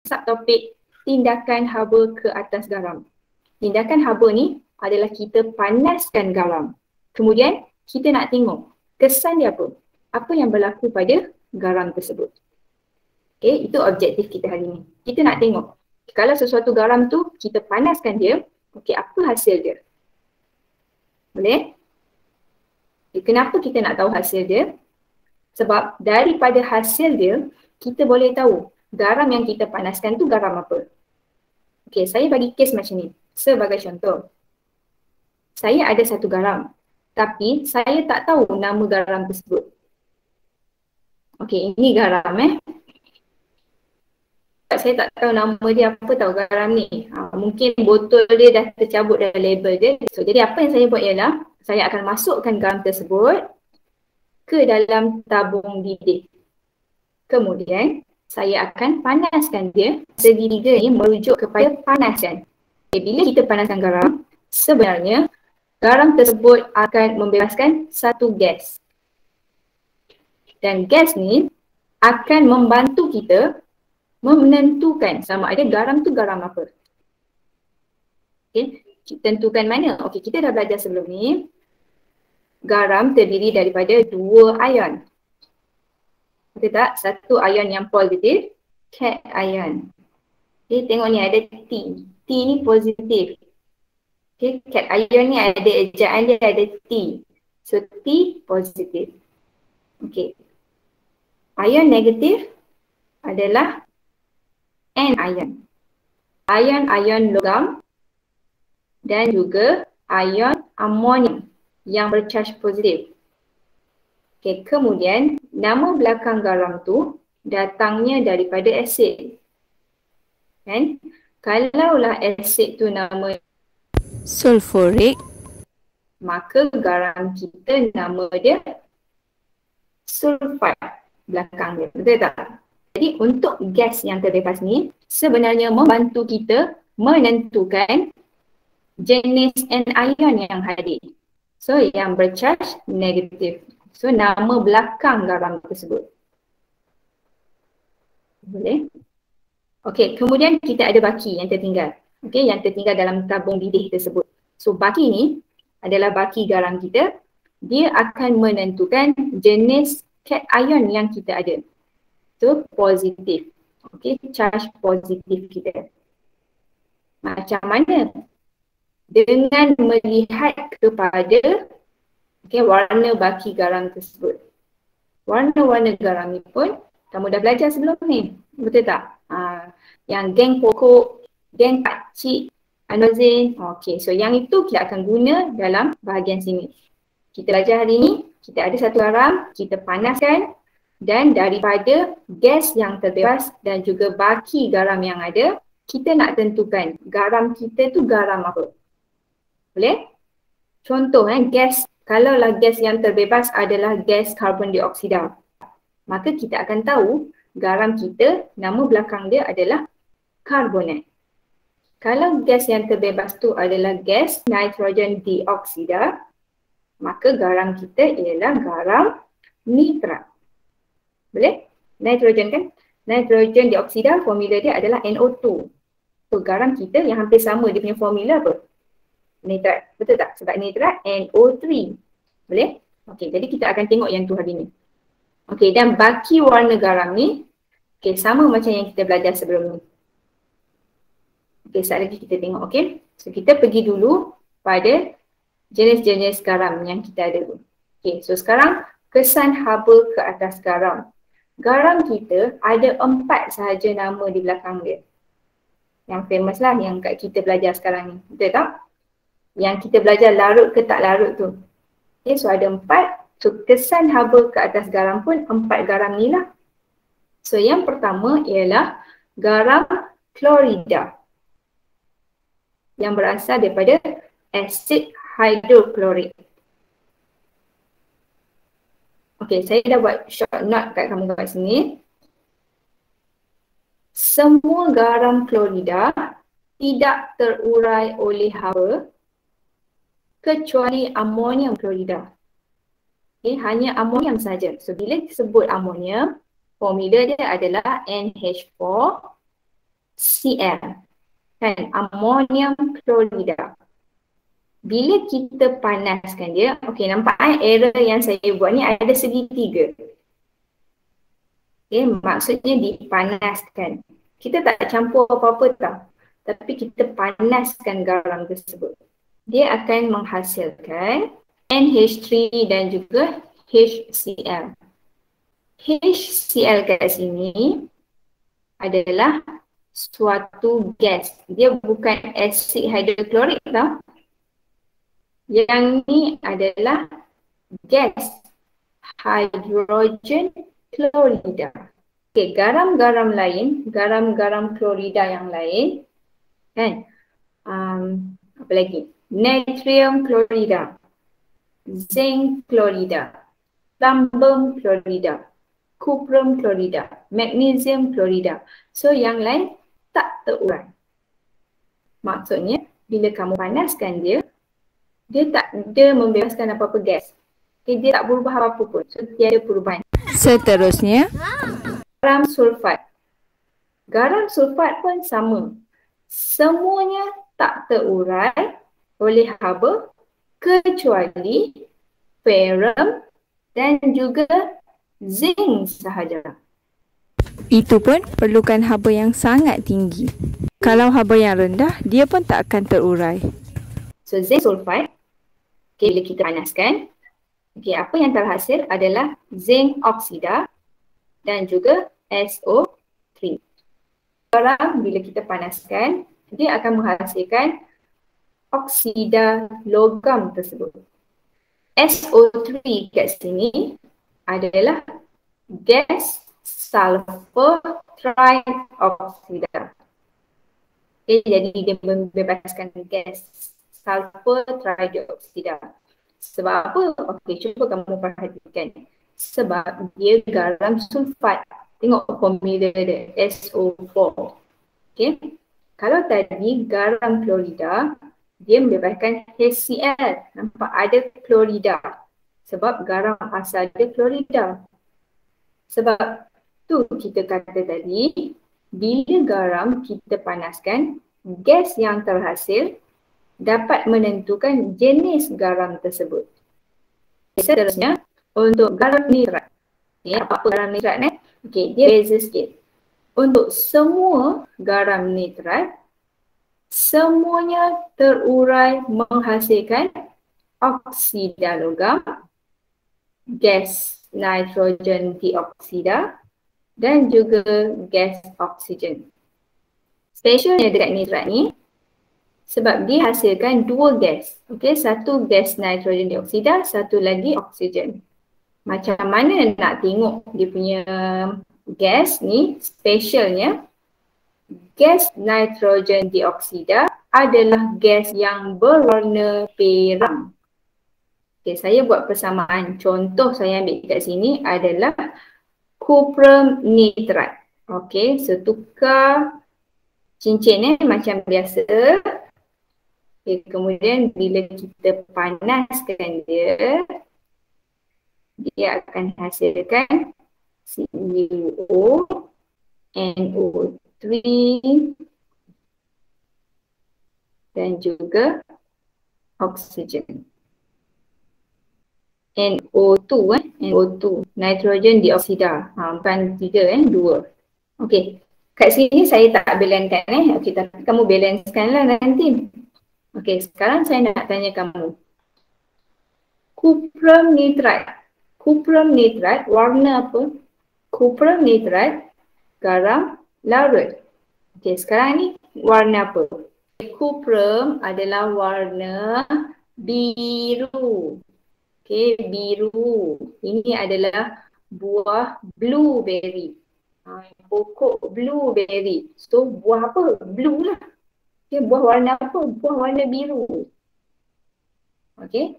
subtopik tindakan haba ke atas garam. Tindakan haba ni adalah kita panaskan garam. Kemudian kita nak tengok kesan dia apa. Apa yang berlaku pada garam tersebut. Okay, itu objektif kita hari ni. Kita nak tengok kalau sesuatu garam tu kita panaskan dia, okay, apa hasil dia? Boleh? Kenapa kita nak tahu hasil dia? Sebab daripada hasil dia, kita boleh tahu garam yang kita panaskan tu garam apa. Okay, saya bagi kes macam ni. Sebagai contoh, saya ada satu garam, tapi saya tak tahu nama garam tersebut. Okay, ini garam Saya tak tahu nama dia apa tahu garam ni. Mungkin botol dia dah tercabut dari label dia. So, jadi apa yang saya buat ialah, saya akan masukkan garam tersebut ke dalam tabung didih. Kemudian, saya akan panaskan dia. Segitiga ni merujuk kepada panaskan. Okay, bila kita panaskan garam, sebenarnya garam tersebut akan membebaskan satu gas. Dan gas ni akan membantu kita menentukan sama ada garam tu garam apa. Okay, tentukan mana? Okay, kita dah belajar sebelum ni. Garam terdiri daripada dua ion. Betul tak? Satu ion yang positif, cation ion. Okay, tengok ni ada T. T ni positif. Okay, cation ion ni ada ejaan dia ada T. So T positif. Okay. Ion negatif adalah N ion. Ion logam dan juga ion amonium yang bercharge positif. Okay, kemudian nama belakang garam tu datangnya daripada asid. Kan? Kalaulah asid tu nama sulfurik, maka garam kita nama dia sulfat belakang dia. Betul tak? Jadi untuk gas yang terbebas ni sebenarnya membantu kita menentukan jenis anion yang hadir. So yang bercharge negatif. So nama belakang garam tersebut. Boleh? Okey, kemudian kita ada baki yang tertinggal. Okey, yang tertinggal dalam tabung didih tersebut. So baki ni adalah baki garam kita. Dia akan menentukan jenis cation yang kita ada. So positif. Okey, charge positif kita. Macam mana? Dengan melihat kepada warna baki garam tersebut. Warna-warna garam ni pun kamu dah belajar sebelum ni. Betul tak? Yang geng pokok, geng pakcik, anosine. Okey, so yang itu kita akan guna dalam bahagian sini. Kita belajar hari ni, kita ada satu garam, kita panaskan dan daripada gas yang terbebas dan juga baki garam yang ada, kita nak tentukan garam kita tu garam apa. Boleh? Contoh gas, kalaulah gas yang terbebas adalah gas karbon dioksida, maka kita akan tahu garam kita nama belakang dia adalah karbonat. Kalau gas yang terbebas tu adalah gas nitrogen dioksida, maka garam kita ialah garam nitrat. Boleh? Nitrogen kan? Nitrogen dioksida formula dia adalah NO2. So garam kita yang hampir sama dia punya formula apa? Nitrat. Betul tak? Sebab nitrat NO3. Boleh? Okey, jadi kita akan tengok yang tu hari ni. Okey, dan baki warna garam ni sama macam yang kita belajar sebelum ni. Okey, sekejap lagi kita tengok, okey. So kita pergi dulu pada jenis-jenis garam yang kita ada tu. Okey, so sekarang kesan haba ke atas garam. Garam kita ada 4 sahaja nama di belakang dia. Yang famous lah yang kat kita belajar sekarang ni. Betul tak? Yang kita belajar larut ke tak larut tu. Okay, so ada 4. So kesan haba ke atas garam pun 4 garam ni lah. So yang pertama ialah garam klorida. Yang berasal daripada asid hidroklorik. Okay, saya dah buat short note kat kamu kat sini. Semua garam klorida tidak terurai oleh haba kecuali amonium klorida. Okay, hanya amonium saja. So bila disebut amonium, formula dia adalah NH4 Cl, kan, amonium klorida. Bila kita panaskan dia, okey, nampak error yang saya buat ni ada segitiga. Okey, maksudnya dipanaskan. Kita tak campur apa-apa tau, tapi kita panaskan garam tersebut. Dia akan menghasilkan NH3 dan juga HCl. HCl kat sini adalah suatu gas. Dia bukan asid hidroklorik tau. Yang ni adalah gas hidrogen klorida. Okey, garam-garam lain, garam-garam klorida yang lain, kan? Apa lagi? Natrium klorida, zinc klorida, plumbum klorida, cuprum klorida, magnesium klorida. So yang lain tak terurai. Maksudnya bila kamu panaskan dia, dia membebaskan apa-apa gas. Okay, dia tak berubah apa-apa pun. So tiada perubahan. Seterusnya, Garam sulfat. Garam sulfat pun sama. Semuanya tak terurai oleh haba kecuali ferrum dan juga zinc sahaja. itu pun perlukan haba yang sangat tinggi. Kalau haba yang rendah, dia pun tak akan terurai. So zinc sulfat, okay, bila kita panaskan, okay, apa yang terhasil adalah zinc oksida dan juga SO3. Garam bila kita panaskan, dia akan menghasilkan oksida logam tersebut. SO3 kat sini adalah gas sulfur trioxide. Okay, jadi dia membebaskan gas sulfur trioxide. Sebab apa? Okey, cuba kamu perhatikan. Sebab dia garam sulfat. Tengok formula dia, SO4. Okey. Kalau tadi garam klorida, dia membebaskan HCl. Nampak ada klorida. Sebab garam asal dia klorida. Sebab tu kita kata tadi, bila garam kita panaskan, gas yang terhasil dapat menentukan jenis garam tersebut. Seterusnya, untuk garam nitrat. Okay, apa garam nitrat ni? Okay, dia beza sikit. Untuk semua garam nitrat, semuanya terurai menghasilkan oksida logam, gas nitrogen dioksida dan juga gas oksigen. Specialnya dekat nitrat ni, sebab dia hasilkan dua gas. Okey, satu gas nitrogen dioksida, satu lagi oksigen. Macam mana nak tengok dia punya gas ni, specialnya gas nitrogen dioksida adalah gas yang berwarna perak. Okey, saya buat persamaan. Contoh saya ambil kat sini adalah cuprum nitrat. Okey, so tukar cincin macam biasa. Okay, kemudian bila kita panaskan dia, dia akan hasilkan CuO, NO3 dan juga oksigen. NO2, NO2, nitrogen dioksida. Bukan 3, 2. Okey, kat sini saya tak balancekan Okey, tapi kamu balancekan lah nanti. Okey, sekarang saya nak tanya kamu. Cuprum nitrat. Cuprum nitrat warna apa? Cuprum nitrat garam larut. Okey, sekarang ni warna apa? Cuprum adalah warna biru. Okey, biru. Ini adalah buah blueberry. Pokok blueberry. So, buah apa? Blue lah. Okay, buah warna apa? Buah warna biru. Okey.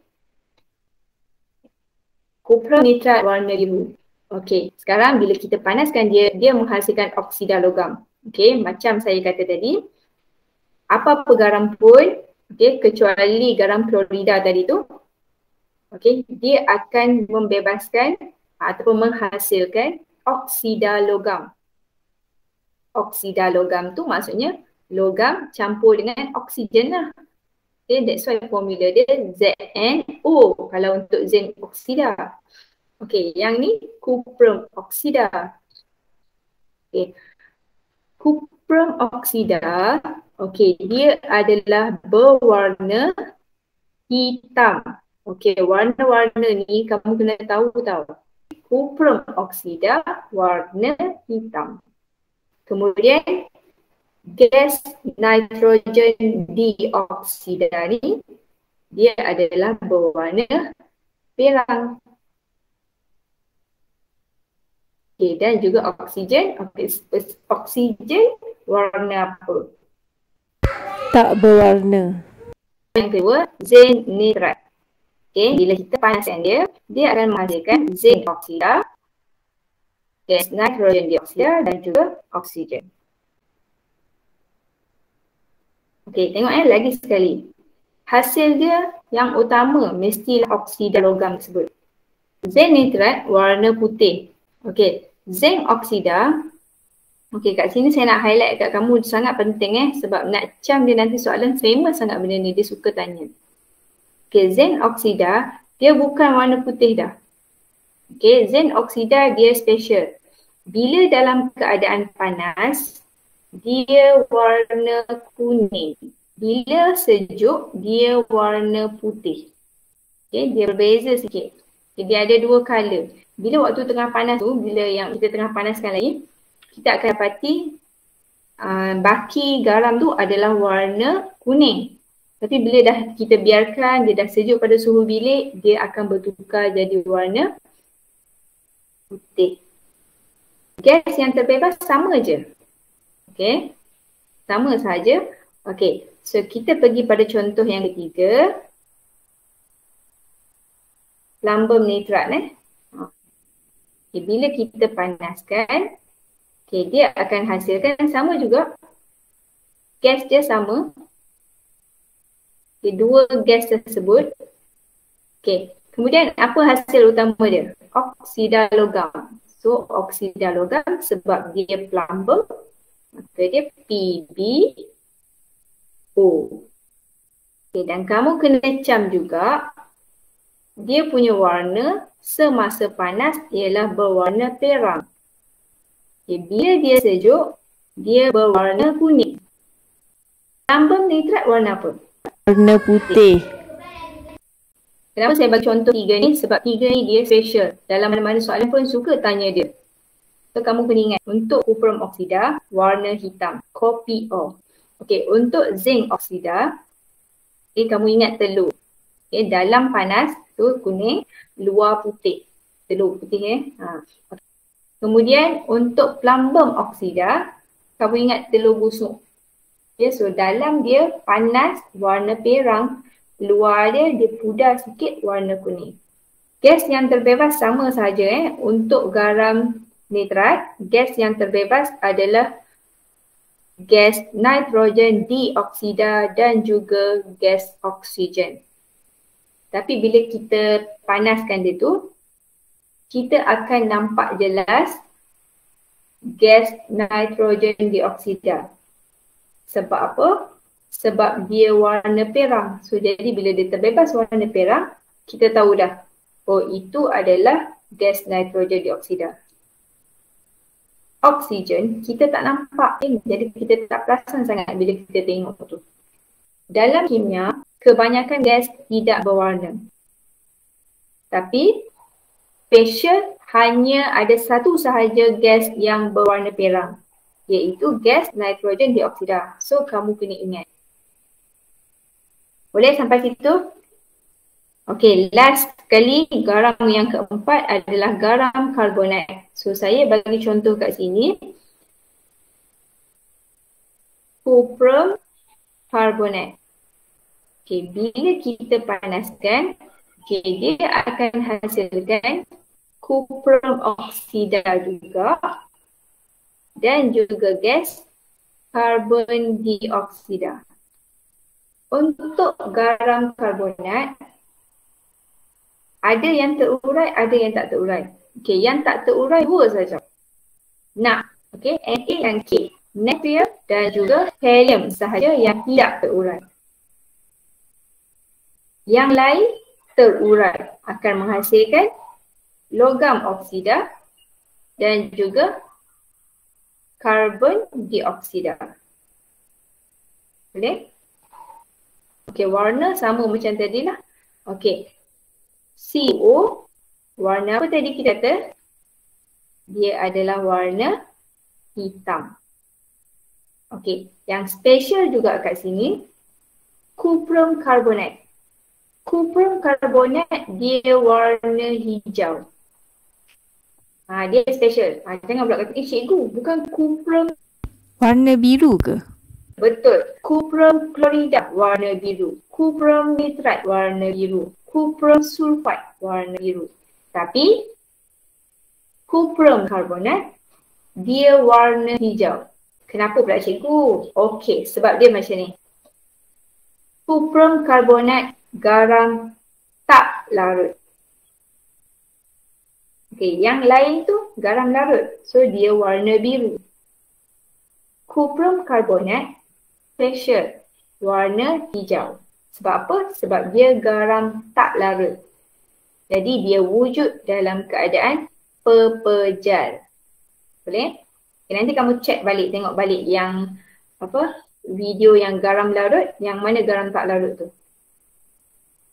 Cuprum nitrat warna biru. Okey, sekarang bila kita panaskan dia, dia menghasilkan oksida logam. Okey, macam saya kata tadi, apa-apa garam pun, okey, kecuali garam klorida tadi tu, okey, dia akan membebaskan ataupun menghasilkan oksida logam. Oksida logam tu maksudnya logam campur dengan oksigen lah. Okay, that's why formula dia ZnO kalau untuk zinc oksida. Okay, yang ni cuprum oksida. Okay, cuprum oksida, okay, dia adalah berwarna hitam. Okay, warna-warna ni kamu kena tahu tau. Cuprum oksida warna hitam. Kemudian gas nitrogen dioksida ni dia adalah berwarna perang. Okay, dan juga oksigen, oksigen warna apa? Tak berwarna. Yang kedua, zinc nitrat. Okay, bila kita panaskan dia, dia akan menghasilkan zinc oksida, gas nitrogen dioksida dan juga oksigen. Okay, tengok lagi sekali. Hasil dia yang utama mestilah oksida logam tersebut. Zinc nitrat warna putih. Okay, zinc oksida. Okay, kat sini saya nak highlight kat kamu sangat penting sebab nak cam dia nanti soalan famous sangat benda ni, dia suka tanya. Okay, zinc oksida dia bukan warna putih dah. Okay, zinc oksida dia special. Bila dalam keadaan panas, dia warna kuning. Bila sejuk, dia warna putih. Okay, dia berbeza sikit. Okay, dia ada dua color. Bila waktu tengah panas tu, bila yang kita tengah panaskan lagi, kita akan dapati baki garam tu adalah warna kuning. Tapi bila dah kita biarkan, dia dah sejuk pada suhu bilik, dia akan bertukar jadi warna putih. Gas yang terbebas sama je. Okay, sama saja. Okay, so kita pergi pada contoh yang ketiga. Plumbum nitrat Okay, bila kita panaskan, okay, dia akan hasilkan sama juga. Gas dia sama. Okay, dua gas tersebut. Okay, kemudian apa hasil utama dia? Oksida logam. So, oksida logam sebab dia plumbum, maka dia PbO. Okay, dan kamu kena cam juga, dia punya warna semasa panas ialah berwarna perang. Okay, bila dia sejuk, dia berwarna kuning. Plumbum nitrat warna apa? Warna putih. Kenapa saya bagi contoh tiga ni? Sebab tiga ni dia special. Dalam mana-mana soalan pun suka tanya dia. So kamu kena ingat, untuk cuprum oksida warna hitam, kopi O. Okay, untuk zinc oksida, okay, kamu ingat telur. Okay, dalam panas tu kuning, luar putih. Telur putih Okay. Kemudian untuk plumbum oksida, kamu ingat telur busuk. Okay, so dalam dia panas warna perang, luar dia pudar sikit warna kuning. Gas yang terbebas sama saja untuk garam nitrat, gas yang terbebas adalah gas nitrogen dioksida dan juga gas oksigen. Tapi bila kita panaskan dia tu, kita akan nampak jelas gas nitrogen dioksida. Sebab apa? Sebab dia warna perang. So jadi bila dia terbebas warna perang, kita tahu dah, oh itu adalah gas nitrogen dioksida. Oksigen kita tak nampak, jadi kita tak perasan sangat bila kita tengok tu. Dalam kimia, kebanyakan gas tidak berwarna. Tapi special hanya ada satu sahaja gas yang berwarna perang, iaitu gas nitrogen dioksida. So kamu kena ingat. Boleh sampai situ? Okay, last sekali garam yang keempat adalah garam karbonat. So saya bagi contoh kat sini. Cuprum karbonat. Okay, bila kita panaskan, okay, dia akan hasilkan cuprum oksida juga dan juga gas karbon dioksida. Untuk garam karbonat, ada yang terurai, ada yang tak terurai. Okay, yang tak terurai dua saja. NaK, okay, Na dan K. natrium dan juga helium sahaja yang tidak terurai. Yang lain terurai akan menghasilkan logam oksida dan juga karbon dioksida. Boleh? Okey, warna sama macam tadi lah. Okey. CO, warna apa tadi kita kata? Dia adalah warna hitam. Okey, yang special juga kat sini, cuprum carbonate. Cuprum carbonate dia warna hijau. Dia special. Jangan pula kata, cikgu, bukan cuprum. Warna biru ke? Betul. Cuprum chlorida warna biru. Cuprum nitrate warna biru. Cuprum sulfide warna biru. Tapi cuprum carbonate dia warna hijau. Kenapa pula cikgu? Okey, sebab dia macam ni. Cuprum carbonate garam tak larut. Okey, yang lain tu garam larut. So dia warna biru. Cuprum carbonate special warna hijau. Sebab apa? Sebab dia garam tak larut. Jadi dia wujud dalam keadaan pepejal. Boleh? Okay, nanti kamu check balik, tengok balik yang video yang garam larut, yang mana garam tak larut tu.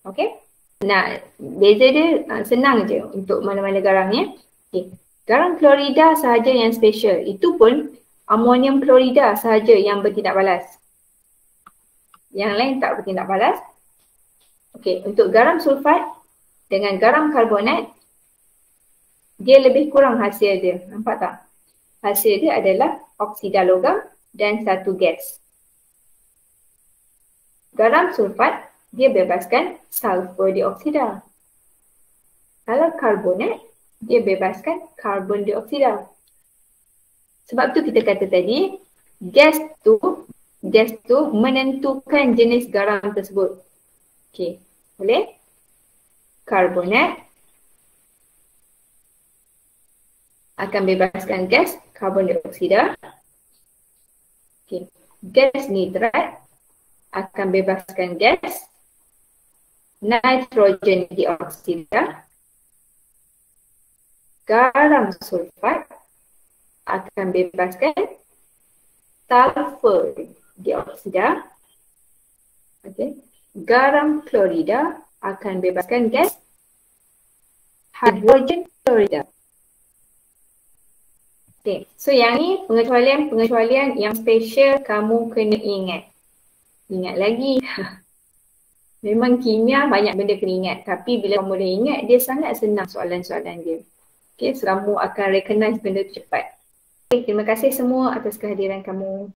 Okay? Nah, beza dia senang je untuk mana-mana garamnya. Okay. Garam klorida sahaja yang special. Itu pun amonium klorida sahaja yang bertindak balas. Yang lain tak bertindak balas. Okay, untuk garam sulfat dengan garam karbonat, dia lebih kurang hasil dia. Nampak tak? Hasil dia adalah oksida logam dan satu gas. Garam sulfat, dia bebaskan sulfur dioksida. Kalau karbonat, dia bebaskan karbon dioksida. Sebab tu kita kata tadi, gas tu menentukan jenis garam tersebut. Okey, boleh? Karbonat akan bebaskan gas karbon dioksida. Okey, gas nitrat akan bebaskan gas nitrogen dioksida. Garam sulfat akan bebaskan sulfur dioksida. Okay. Garam klorida akan bebaskan gas hidrogen klorida. Okay. So yang ni pengecualian yang special kamu kena ingat. Ingat lagi. Memang kimia banyak benda kena ingat. Tapi bila kamu dah ingat, dia sangat senang soalan-soalan dia. Okay, so kamu akan recognize benda tu cepat. Okay, terima kasih semua atas kehadiran kamu.